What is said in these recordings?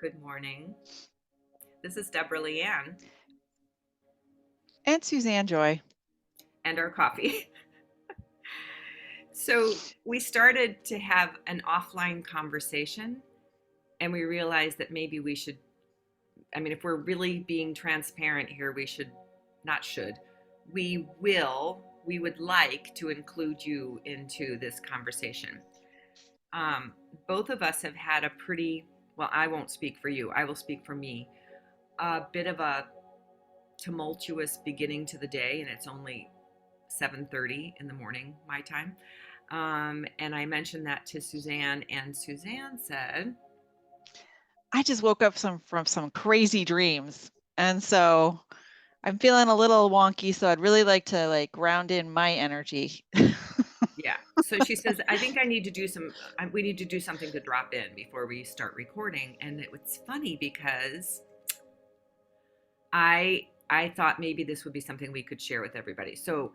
Good morning. This is Deborah Leanne And Suzanne Joy. and our coffee. So, we started to have an offline conversation and we realized that maybe we should, if we're really being transparent here, we should, not should, we would like to include you into this conversation. Um, Both of us have had a pretty, well, I won't speak for you, I will speak for me, a bit of a tumultuous beginning to the day, and it's only 7:30 in the morning my time. And I mentioned that to Suzanne, and Suzanne said, I just woke up from some crazy dreams. And so I'm feeling a little wonky. So I'd really like to ground in my energy. yeah. So she says, I think I need to do some, we need to do something to drop in before we start recording. And it was funny because I thought maybe this would be something we could share with everybody. So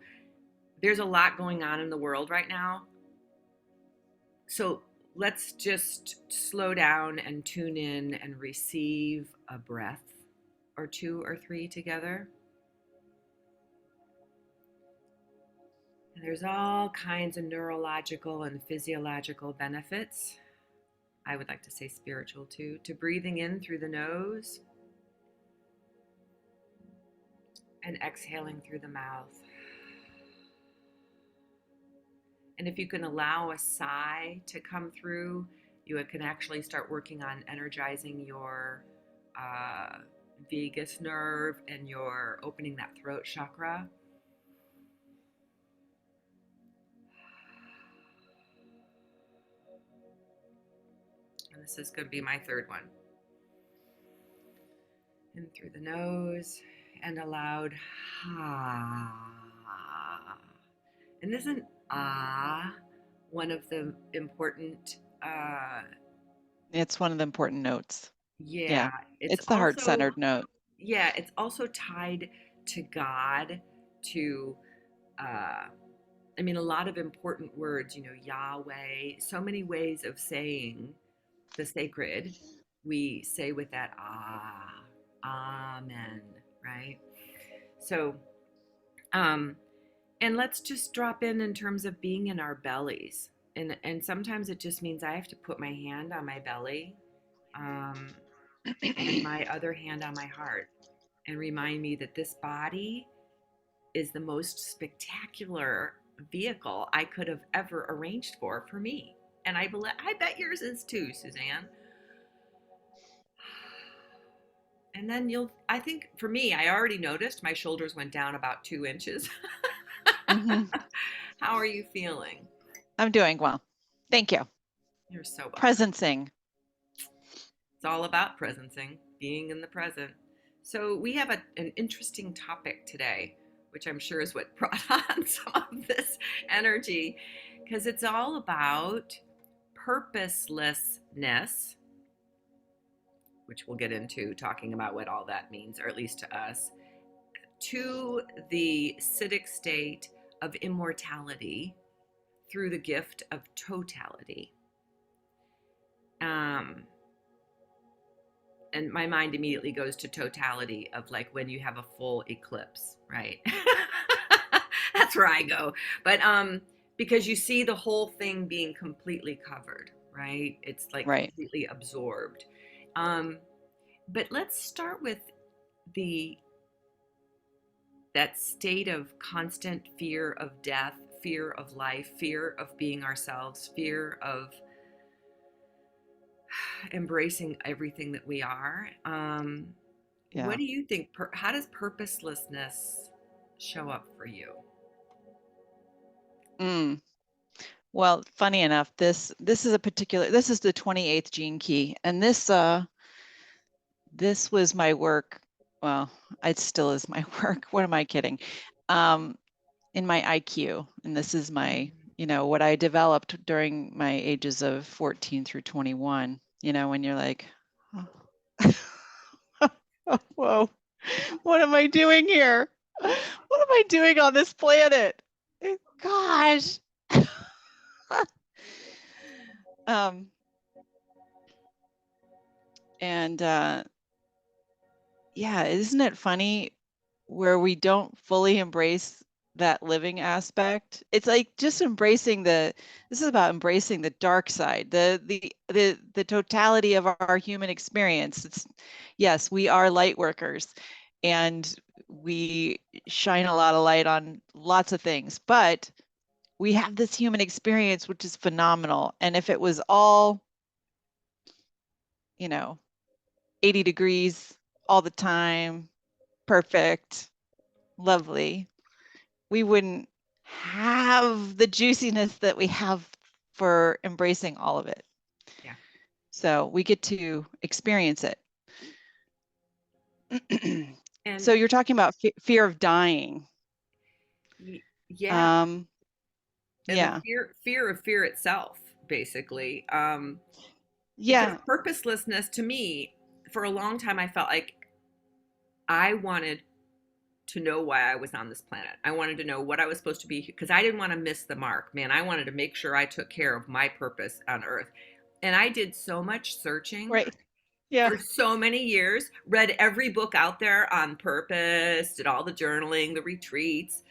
there's a lot going on in the world right now. So let's just slow down and tune in and receive a breath or two or three together. And there's all kinds of neurological and physiological benefits. I would like to say spiritual too, to breathing in through the nose and exhaling through the mouth. And if you can allow a sigh to come through, you can actually start working on energizing your uh, vagus nerve and your opening that throat chakra. And this is going to be my third one. In through the nose and a loud ah. And isn't ah one of the important It's one of the important notes. yeah, Yeah. It's the heart-centered note. it's also tied to God, to uh a lot of important words, Yahweh, so many ways of saying the sacred, we say with that amen, right? So, and let's just drop in terms of being in our bellies. And sometimes it just means I have to put my hand on my belly, um, and my other hand on my heart, and remind me that this body is the most spectacular vehicle I could have ever arranged for me. And I bet yours is too, Suzanne. And then I think for me, I already noticed my shoulders went down about 2 inches. hmm How are you feeling? I'm doing well. Thank you. You're so welcome. Presencing. It's all about presencing, being in the present. So we have an interesting topic today, which I'm sure is what brought on some of this energy, because it's all about purposelessness, which we'll get into talking about what all that means, or at least to us, to the Siddhic state of immortality through the gift of totality. Um, and my mind immediately goes to totality of like when you have a full eclipse, right? That's where I go. But because you see the whole thing being completely covered, right? It's like Right. completely absorbed. Um, but let's start with the that state of constant fear of death, fear of life, fear of being ourselves, fear of embracing everything that we are. What Yeah. do you think? How does purposelessness show up for you? Mm. Well, funny enough, this is the 28th gene key. And this was my work. Well, it still is my work. What am I kidding? In my IQ. And this is my, what I developed during my ages of 14 through 21, when you're like, oh, oh, whoa, what am I doing here? What am I doing on this planet? Gosh. um, And yeah, isn't it funny where we don't fully embrace that living aspect? It's like just embracing this is about embracing the dark side, the totality of our human experience. It's yes, we are light workers and we shine a lot of light on lots of things, but we have this human experience which is phenomenal. And if it was all, you know, 80 degrees all the time, perfect, lovely, we wouldn't have the juiciness that we have for embracing all of it. Yeah. So we get to experience it. And So you're talking about fear of dying. yeah, Um, and the yeah, fear of fear itself, basically. Because yeah, purposelessness to me, for a long time, I felt like I wanted to know why I was on this planet. I wanted to know what I was supposed to be because I didn't want to miss the mark. Man, I wanted to make sure I took care of my purpose on earth. And I did so much searching right. Yeah. for so many years, read every book out there on purpose, did all the journaling, the retreats,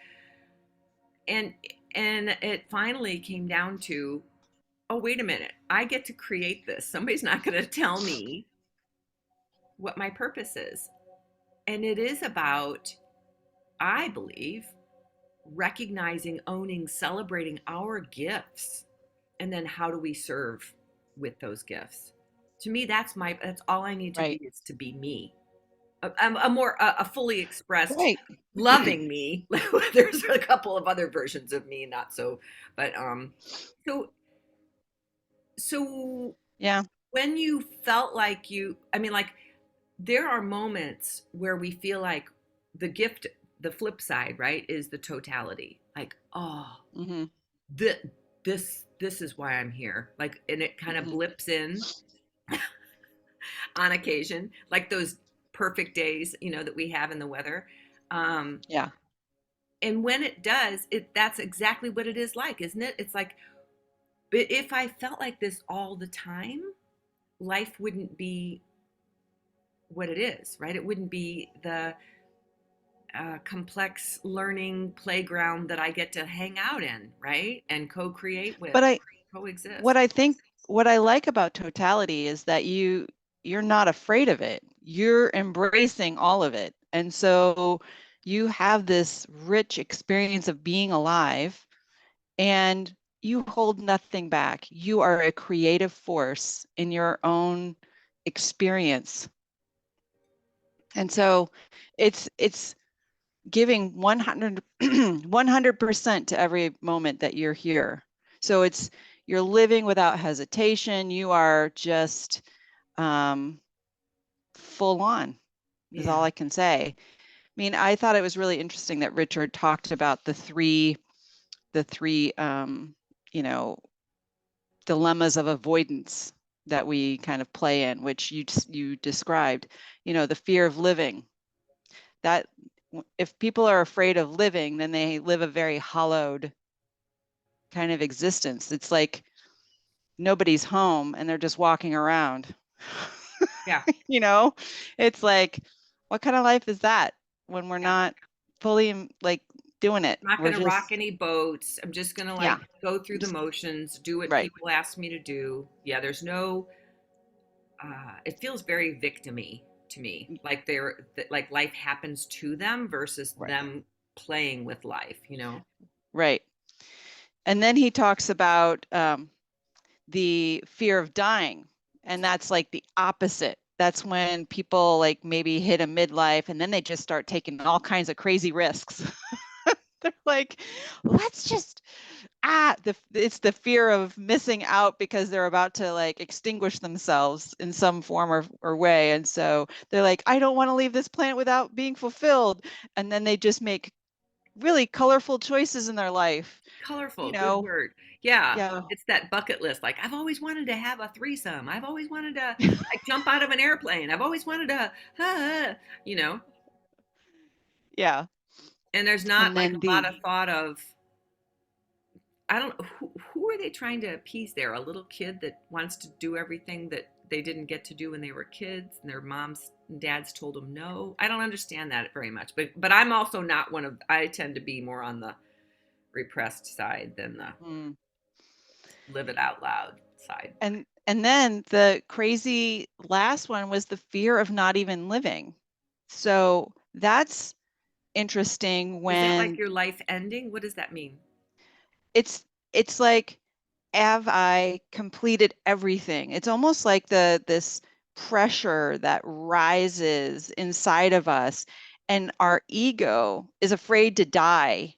and it finally came down to, oh, wait a minute, I get to create this. Somebody's not going to tell me what my purpose is. And it is about, I believe, recognizing, owning, celebrating our gifts, and then how do we serve with those gifts. To me, that's all I need to be, Right. is to be me, a fully expressed Right. loving me. There's a couple of other versions of me, not so, but so so Yeah. when you felt like I mean, like, there are moments where we feel like the gift, the flip side, right, is the totality. Like, oh, Hmm. th- this is why I'm here. Like, and it kind of Hmm. blips in on occasion, like those perfect days, that we have in the weather. Um, Yeah. and when it does, that's exactly what it is like, isn't it? It's like, but if I felt like this all the time, life wouldn't be what it is, right? It wouldn't be the complex learning playground that I get to hang out in, right? And co-create with, But coexist. what I think, what I like about totality is that you're not afraid of it. You're embracing all of it. And so you have this rich experience of being alive and you hold nothing back. You are a creative force in your own experience. And Yeah, so it's giving 100% to every moment that you're here. So you're living without hesitation. You are just um, full on, is yeah, all I can say. I mean, I thought it was really interesting that Richard talked about the three you know, dilemmas of avoidance that we kind of play in, which you described. The fear of living. That if people are afraid of living, then they live a very hollowed kind of existence. It's like nobody's home and they're just walking around. yeah. you know, it's like, what kind of life is that when we're Yeah. not fully like doing it? I'm not We're going to rock just, any boats. I'm just going to, yeah, like, go through the just motions, do what right, people ask me to do. Yeah, there's no, it feels very victimy to me. Like like life happens to them versus right, them playing with life. right. And then he talks about the fear of dying. And that's like the opposite. That's when people like maybe hit a midlife and then they just start taking all kinds of crazy risks. They're like, let's just it's the fear of missing out because they're about to like extinguish themselves in some form or way. And so they're like, I don't want to leave this planet without being fulfilled. And then they just make really colorful choices in their life. You Colorful, good know, word. Yeah, yeah. it's that bucket list. Like, I've always wanted to have a threesome. I've always wanted to, like, jump out of an airplane. I've always wanted to, you know. Yeah. And there's not And like then a lot of thought of, I don't, who are they trying to appease there? A little kid that wants to do everything that they didn't get to do when they were kids and their moms and dads told them no. I don't understand that very much. But I'm also not one of, I tend to be more on the repressed side than the Mm. live it out loud side. And then the crazy last one was the fear of not even living. So that's interesting Is that like when your life ending? What does that mean? it's it's like, have I completed everything? It's almost like this pressure that rises inside of us, and our ego is afraid to die.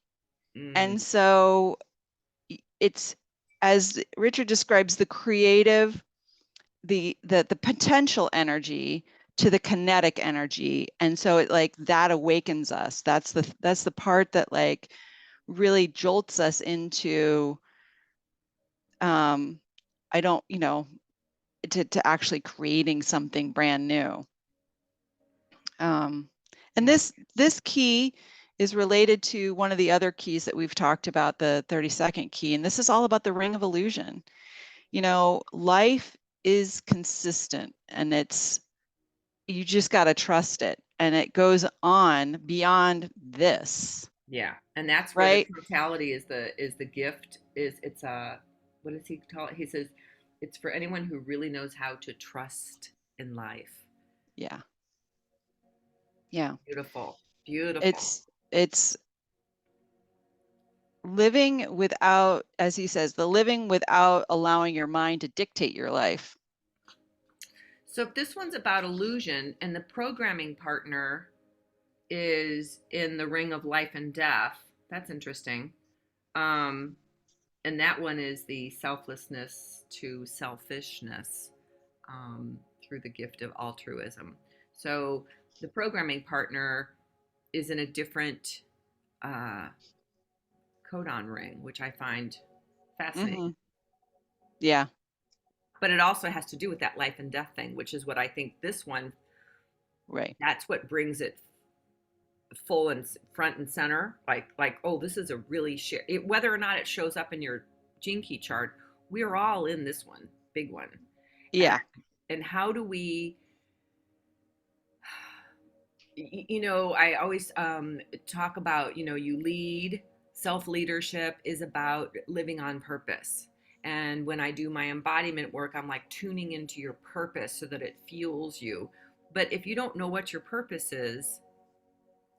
Mm, And so it's, as Richard describes, the creative, the potential energy to the kinetic energy. And so it like that awakens us. That's the part that like really jolts us into um I don't, to actually creating something brand new. Um, and yeah. this key is related to one of the other keys that we've talked about, the 32nd key, and this is all about the ring of illusion. Life is consistent, and you just got to trust it, and it goes on beyond this, Yeah. And that's where the right? totality is the gift is it's a what does he call it? He says it's for anyone who really knows how to trust in life. Yeah, yeah. Beautiful. Beautiful. It's living without, as he says, the living without allowing your mind to dictate your life. So if this one's about illusion and the programming partner is in the ring of life and death, that's interesting. Um, and that one is the selflessness to selfishness through the gift of altruism. So the programming partner is in a different uh, codon ring, which I find fascinating. Mm-hmm. Yeah, But it also has to do with that life and death thing, which is what I think this one, right. that's what brings it full and front and center. Like oh, this is a really whether or not it shows up in your gene key chart, we're all in this one, big one. And, Yeah, and how do we I always talk about, you lead. Self leadership is about living on purpose. And when I do my embodiment work, I'm like tuning into your purpose so that it fuels you. But if you don't know what your purpose is,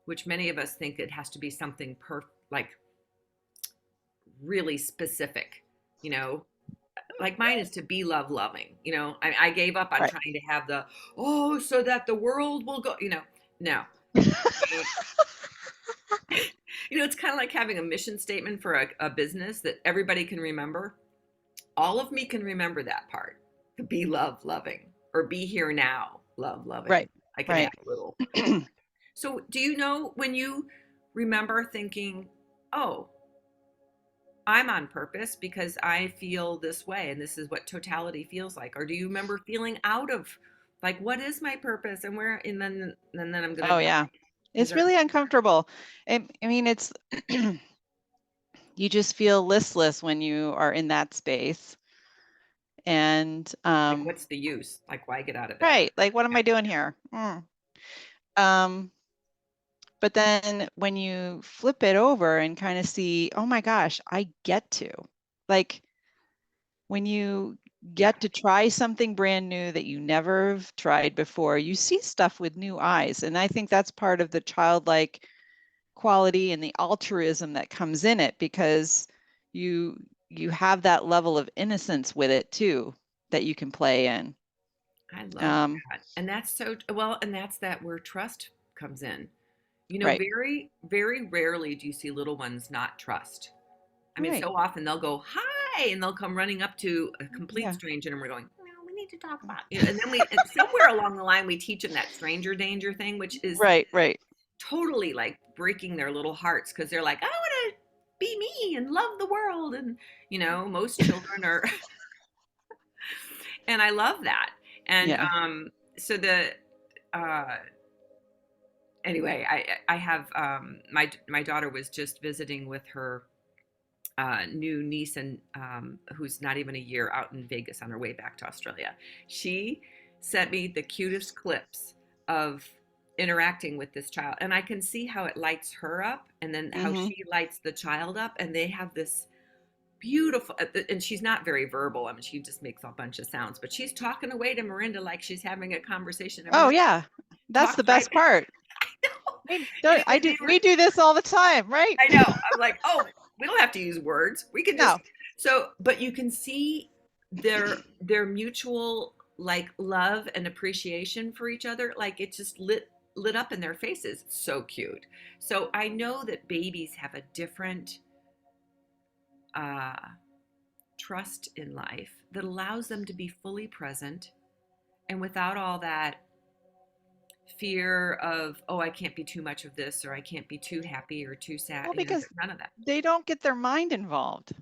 which many of us think it has to be something like really specific, you know, like mine is to be love loving. I gave up on right. trying to have so that the world will go, no. It's kind of like having a mission statement for a business that everybody can remember. All of me can remember that part, to be love loving or be here now, love loving. Right, I can add right. a little. So, do you know when you remember thinking, oh, I'm on purpose because I feel this way and this is what totality feels like? Or do you remember feeling out of like, what is my purpose and where, and then I'm going to Oh, die? yeah. Is It's there, really uncomfortable. I mean, it's you just feel listless when you are in that space. And like, what's the use? Like, why get out of bed? right, like what am Yeah. I doing here? Um, but then when you flip it over and kind of see, oh my gosh, I get to. Like when you Yeah. get to try something brand new that you never have tried before, you see stuff with new eyes. And I think that's part of the childlike quality and the altruism that comes in it, because you you have that level of innocence with it too that you can play in. I love Um, that. And that's so well, and that's that where trust comes in. right, Very, very rarely do you see little ones not trust. I mean, right, so often they'll go, hi, and they'll come running up to a complete yeah, stranger, and we're going, no, we need to talk about, and then and somewhere along the line, we teach them that stranger danger thing, which is right, right, totally like breaking their little hearts because they're like, I want to be me and love the world. And, most children are, and I love that. And yeah, so uh, anyway, I have my daughter was just visiting with her new niece, and who's not even a year, out in Vegas on her way back to Australia. She sent me the cutest clips of interacting with this child, and I can see how it lights her up, and then how Mm-hmm. she lights the child up, and they have this beautiful. And she's not very verbal. I mean, she just makes a bunch of sounds, but she's talking away to Miranda like she's having a conversation. And Oh Miranda yeah, that's the talks right. best part. I They do. were, We do this all the time, right? I know. I'm like, oh, we don't have to use words. We can just. No. So, but you can see their mutual like love and appreciation for each other. Like it just lit up in their faces. It's so cute. So I know that babies have a different uh, trust in life that allows them to be fully present and without all that fear of, oh, I can't be too much of this, or I can't be too happy or too sad. Well, because None of that. they don't get their mind involved.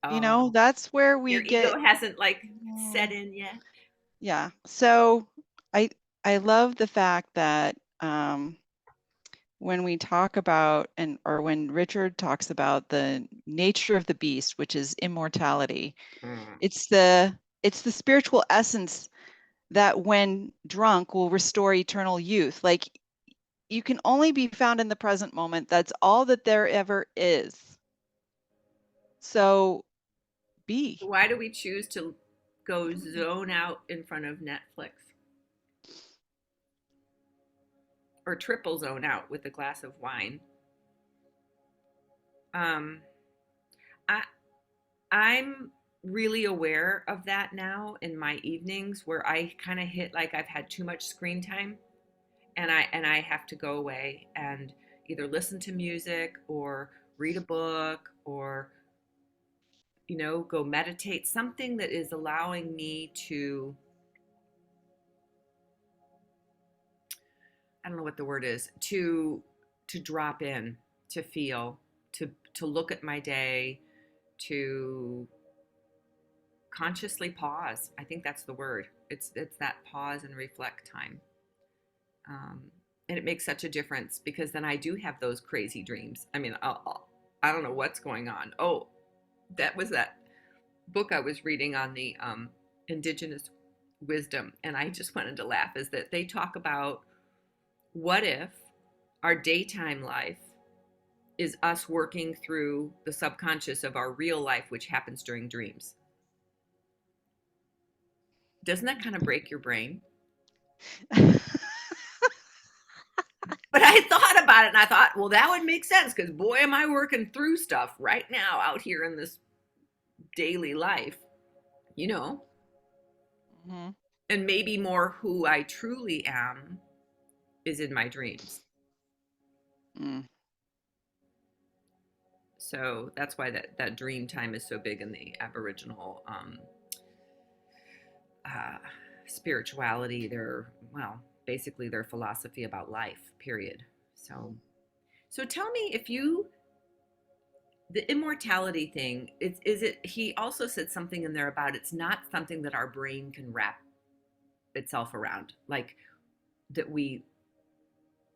Oh, That's where their we ego get. hasn't like set Mm, in yet. yeah. So I I love the fact that when we talk about or when Richard talks about the nature of the beast, which is immortality, Mm. it's the spiritual essence that when drunk will restore eternal youth. Like you can only be found in the present moment. That's all that there ever is. So be. Why do we choose to go zone out in front of Netflix or triple zone out with a glass of wine? Um, I I'm really aware of that now in my evenings where I kind of hit like I've had too much screen time, and I have to go away and either listen to music or read a book, or go meditate, something that is allowing me to, I don't know what the word is, to drop in, to feel, to look at my day, to consciously pause. I think that's the word. It's that pause and reflect time. Um, and it makes such a difference because then I do have those crazy dreams. I mean, I don't know what's going on. Oh, that was that book I was reading on the indigenous wisdom, and I just wanted to laugh. Is that they talk about, what if our daytime life is us working through the subconscious of our real life, which happens during dreams? Doesn't that kind of break your brain? But I thought about it and I thought, well, that would make sense because boy, am I working through stuff right now out here in this daily life, you know, Mhm. and maybe more who I truly am is in my dreams. Mm, So that's why that dream time is so big in the Aboriginal uh, spirituality. Their, well, basically their philosophy about life. Period. So tell me, if you, the immortality thing, is it, he also said something in there about it's not something that our brain can wrap itself around, like that we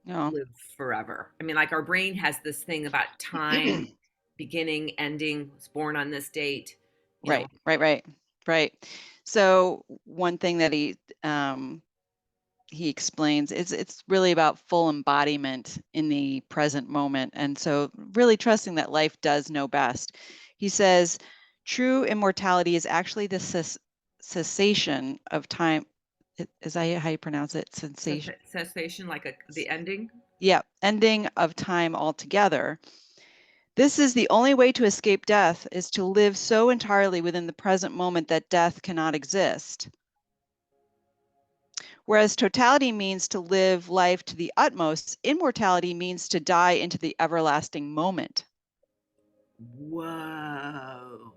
no. live forever. I mean, like our brain has this thing about time, beginning, ending, was born on this date, you know. Right, right, right, right. So one thing that he explains is it's really about full embodiment in the present moment, and so really trusting that life does know best. He says, true immortality is actually the cessation of time. Is that how you pronounce it? Sensation. Cessation, like the ending. Yeah, ending of time altogether. This is the only way to escape death, is to live so entirely within the present moment that death cannot exist. Whereas totality means to live life to the utmost, immortality means to die into the everlasting moment. Whoa.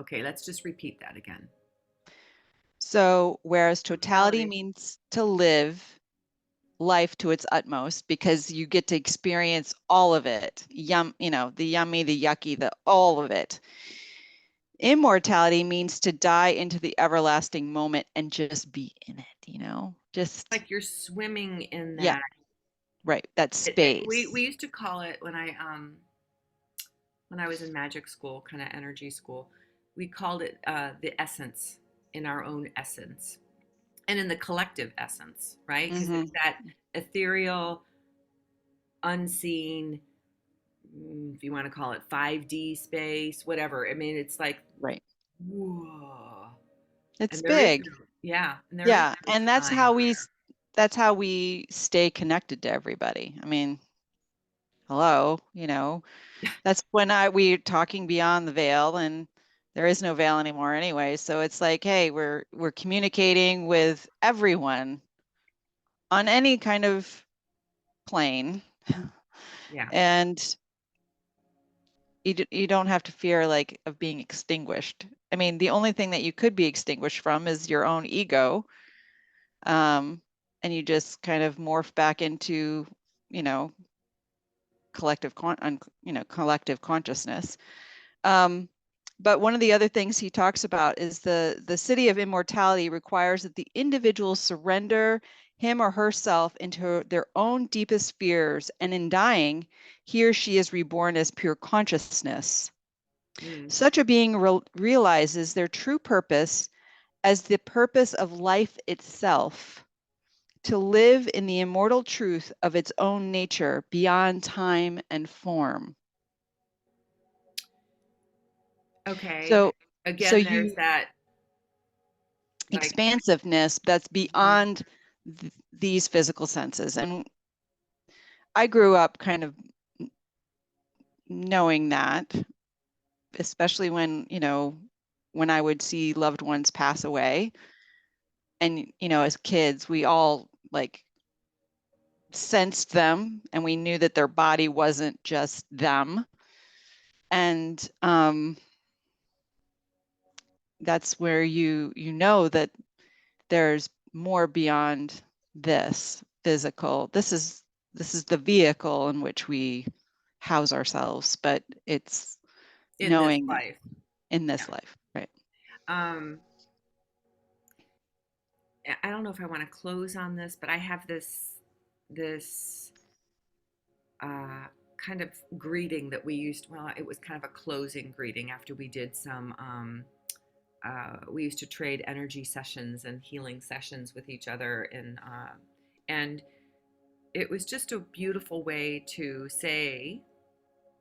Okay, let's just repeat that again. So, whereas totality Totality. means to live life to its utmost because you get to experience all of it. The yummy, the yucky, the all of it. Immortality means to die into the everlasting moment and just be in it. Just, Like you're swimming in yeah, that. right. That We space. used to call it when I when I was in magic school, kind of energy school, we called it the essence, in our own essence and in the collective essence, right? Because Mm-hmm. it's that ethereal, unseen, if you want to call it 5D space, whatever. I mean, it's like, Right. whoa. It's And there is big. no, yeah, and there is Yeah. no And time. that's how we stay connected to everybody. I mean, hello, that's when we're talking beyond the veil, and there is no veil anymore anyway. So it's like, hey, we're communicating with everyone on any kind of plane. Yeah, And you don't have to fear like of being extinguished. I mean, the only thing that you could be extinguished from is your own ego. And you just kind of morph back into, you know, collective consciousness. Um, but one of the other things he talks about is the city of immortality requires that the individual surrender him or herself into their own deepest fears, and in dying, he or she is reborn as pure consciousness. mm, Such a being realizes their true purpose as the purpose of life itself, to live in the immortal truth of its own nature beyond time and form. okay. So, so Again, there's you that, like, expansiveness that's mhm, beyond these physical senses. And I grew up kind of knowing that, especially when I would see loved ones pass away. And, as kids, we all like sensed them, and we knew that their body wasn't just them. And that's where you know that there's more beyond this physical. This is the vehicle in which we house ourselves, but it's in this knowing that life. in Yeah. this life, right? Um, I don't know if I want to close on this, but I have this uh, kind of greeting that we used. Well, it was kind of a closing greeting after we did some. We used to trade energy sessions and healing sessions with each other, and it was just a beautiful way to say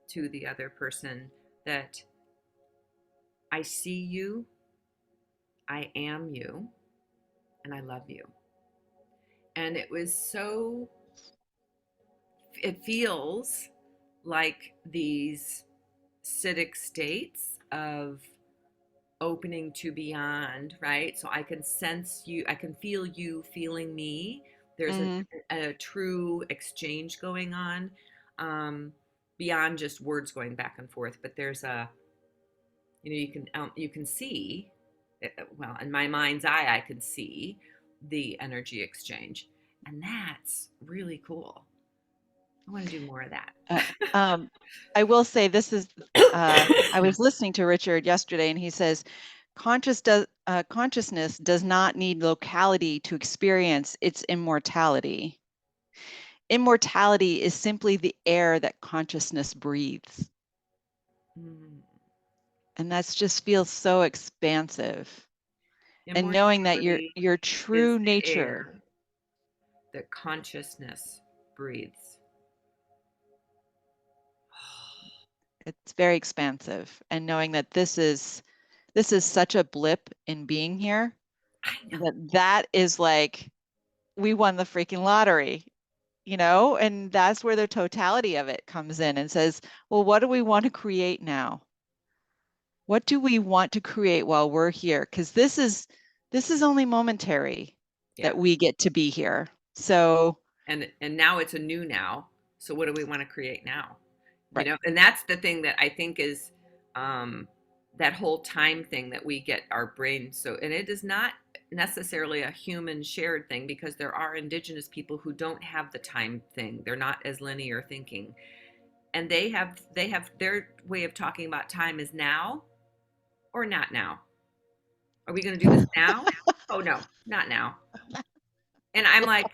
to the other person that I see you, I am you, and I love you. And it was so, it feels like these citic states of opening to beyond, right? So I can sense you, I can feel you feeling me. There's Mm-hmm. a true exchange going on, um, beyond just words going back and forth. But there's a, you can see, well, in my mind's eye, I can see the energy exchange, and that's really cool. I want to do more of that. Uh, um, I will say this is. I was listening to Richard yesterday, and he says consciousness does not need locality to experience its immortality. Immortality is simply the air that consciousness breathes. Mm. And that's just feels so expansive. And knowing that your Immortality your is true the nature, air that consciousness breathes. it's very expansive. And knowing that this is such a blip in being here, I know. that is like we won the freaking lottery. And that's where the totality of it comes in and says, well, what do we want to create now? What do we want to create while we're here? Because this is only momentary Yeah. that we get to be here. So, And now it's a new now. So what do we want to create now? right. And that's the thing that I think is, um that whole time thing that we get our brain. So, and it is not necessarily a human shared thing, because there are indigenous people who don't have the time thing. They're not as linear thinking, and they have their way of talking about time is now or not now. Are we going to do this now? Oh no, not now. And I'm like,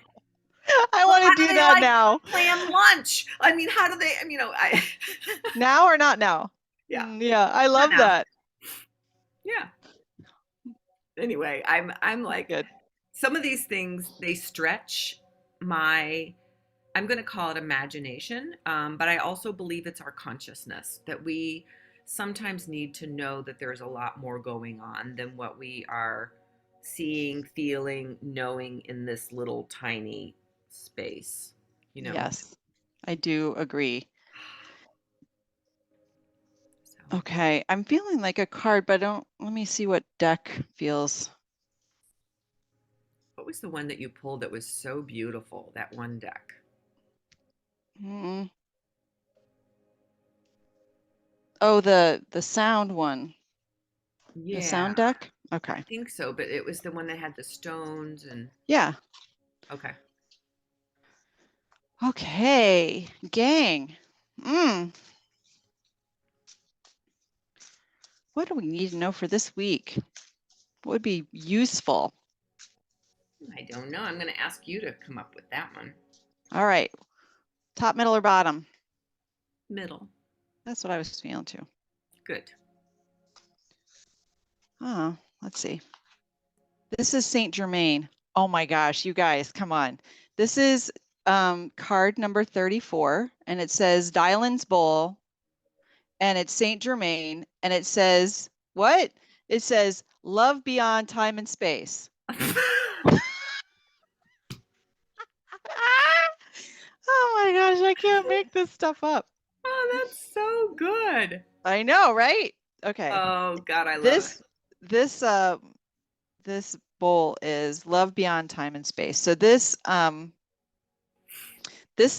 I well, want to how do do they that like now. plan lunch? I mean, how do they? I. Now or not now? Yeah. Yeah, I love Enough. that. Yeah. Anyway, I'm like Good. some of these things they stretch my I'm going to call it imagination, but I also believe it's our consciousness that we sometimes need to know that there's a lot more going on than what we are seeing, feeling, knowing in this little tiny space, you know? Yes, I do agree. So, Okay, I'm feeling like a card, but I don't, let me see what deck feels. what was the one that you pulled that was so beautiful? That one deck. Mm. Oh, the sound one. The Yeah, sound deck? I Okay. think so, but it was the one that had the stones and Yeah. okay. Okay, gang. Mm. What do we need to know for this week? What would be useful? I don't know. I'm going to ask you to come up with that one. All right. Top, middle, or bottom? Middle. That's what I was feeling too. Good. Oh, let's see. This is Saint Germain. Oh my gosh, you guys, come on. This is card number 34, and it says Dylan's Bowl, and it's Saint Germain, and it says, what? It says love beyond time and space. Oh my gosh, I can't make this stuff up. Oh, that's so good. I know, right? Okay. Oh God, I love it. This this this bowl is love beyond time and space. So this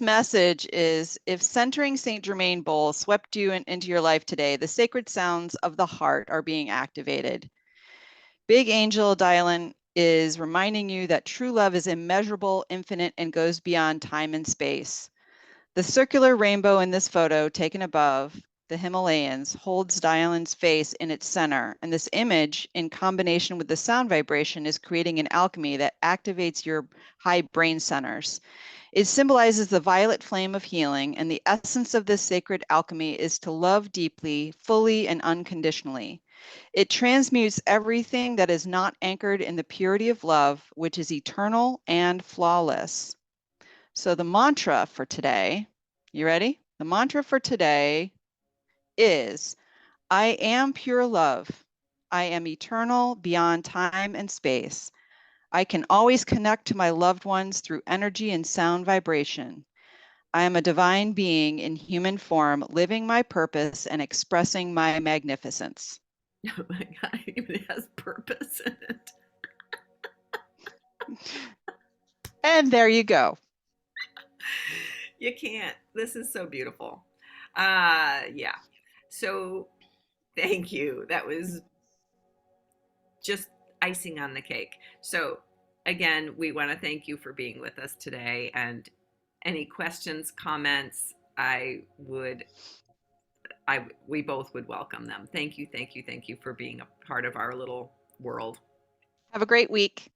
message is, if centering Saint Germain bowl swept you into your life today, the sacred sounds of the heart are being activated. Big Angel Dylan is reminding you that true love is immeasurable, infinite, and goes beyond time and space. The circular rainbow in this photo, taken above the Himalayas, holds Dylan's face in its center, and this image, in combination with the sound vibration, is creating an alchemy that activates your high brain centers. It symbolizes the violet flame of healing, and the essence of this sacred alchemy is to love deeply, fully, and unconditionally. It transmutes everything that is not anchored in the purity of love, which is eternal and flawless. So the mantra for today, you ready? The mantra for today is, I am pure love. I am eternal beyond time and space. I can always connect to my loved ones through energy and sound vibration. I am a divine being in human form, living my purpose and expressing my magnificence. Oh my God, it even has purpose in it. And there you go. You can't. This is so beautiful. Yeah. So thank you. That was just icing on the cake. So again, we want to thank you for being with us today. And any questions, comments, we both would welcome them. Thank you, thank you, thank you for being a part of our little world. Have a great week.